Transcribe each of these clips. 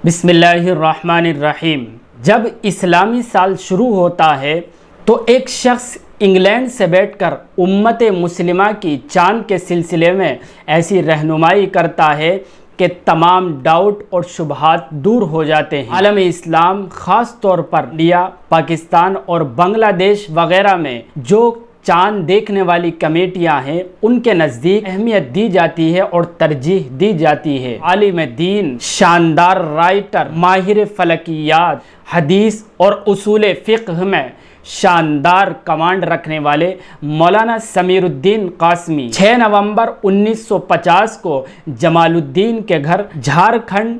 بسم اللہ الرحمن الرحیم۔ جب اسلامی سال شروع ہوتا ہے تو ایک شخص انگلینڈ سے بیٹھ کر امت مسلمہ کی چاند کے سلسلے میں ایسی رہنمائی کرتا ہے کہ تمام ڈاؤٹ اور شبہات دور ہو جاتے ہیں۔ عالم اسلام خاص طور پر انڈیا، پاکستان اور بنگلہ دیش وغیرہ میں جو چاند دیکھنے والی کمیٹیاں ہیں ان کے نزدیک اہمیت دی جاتی ہے اور ترجیح دی جاتی ہے۔ عالم دین، شاندار رائٹر، ماہر فلکیات، حدیث اور اصول فقہ میں شاندار کمانڈ رکھنے والے مولانا سمیر الدین قاسمی 6 نومبر 1950 کو جمال الدین کے گھر جھارکھنڈ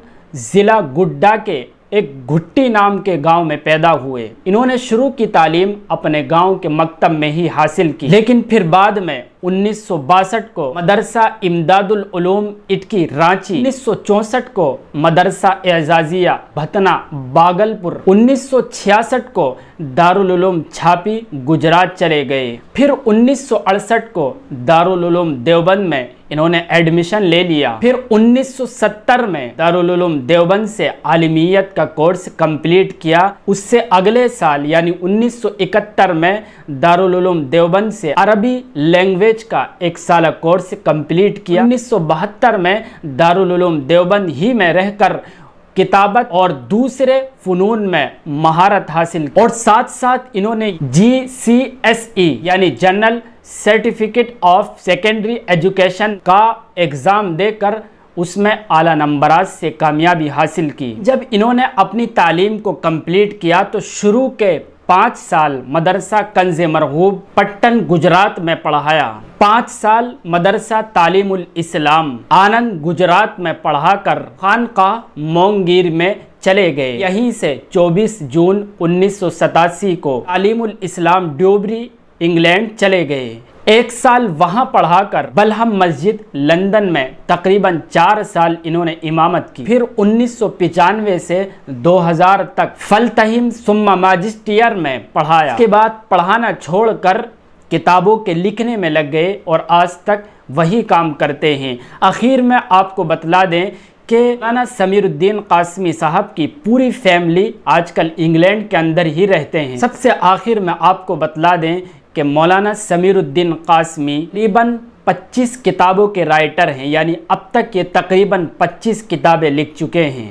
ضلع گڈا کے ایک گھٹی نام کے گاؤں میں پیدا ہوئے۔ انہوں نے شروع کی تعلیم اپنے گاؤں کے مکتب میں ہی حاصل کی، لیکن پھر بعد میں 1962 کو مدرسہ امداد العلوم اٹکی رانچی، 1964 کو مدرسہ اعزازیہ بھتنا باگلپور، 1966 کو دارالعلوم چھاپی گجرات چلے گئے۔ پھر 1968 کو دارالعلوم دیوبند میں انہوں نے ایڈمیشن لے لیا۔ پھر 1970 میں دارالعلوم دیوبند سے عالمیت کا کورس کمپلیٹ کیا۔ اس سے اگلے سال یعنی 1971 میں دارالعلوم دیوبند سے عربی لینگویج کا 1 سالہ کورس کمپلیٹ کیا۔ 1972 میں دارالعلوم دیوبند ہی میں رہ کر کتابت اور دوسرے فنون میں مہارت حاصل کی، اور ساتھ ساتھ انہوں نے GCSE یعنی general certificate of secondary education کا ایگزام دے کر اس میں اعلیٰ نمبرات سے کامیابی حاصل کی۔ جب انہوں نے اپنی تعلیم کو کمپلیٹ کیا تو شروع کے 5 سال مدرسہ کنز مرغوب پٹن گجرات میں پڑھایا۔ 5 سال مدرسہ تعلیم الاسلام آنند گجرات میں پڑھا کر خانقاہ مونگیر میں چلے گئے۔ یہیں سے 24 جون 1987 کو تعلیم الاسلام ڈیوبری انگلینڈ چلے گئے۔ 1 سال وہاں پڑھا کر بلہم مسجد لندن میں تقریباً 4 سال انہوں نے امامت کی۔ پھر 1995 سے 2000 تک فلتہم ثم ماجسٹیر میں پڑھایا۔ اس کے بعد پڑھانا چھوڑ کر کتابوں کے لکھنے میں لگ گئے اور آج تک وہی کام کرتے ہیں۔ آخر میں آپ کو بتلا دیں کہ مولانا سمیر الدین قاسمی صاحب کی پوری فیملی آج کل انگلینڈ کے اندر ہی رہتے ہیں۔ سب سے آخر میں آپ کو بتلا دیں کہ مولانا سمیر الدین قاسمی تقریباً 25 کتابوں کے رائٹر ہیں، یعنی اب تک یہ تقریباً 25 کتابیں لکھ چکے ہیں۔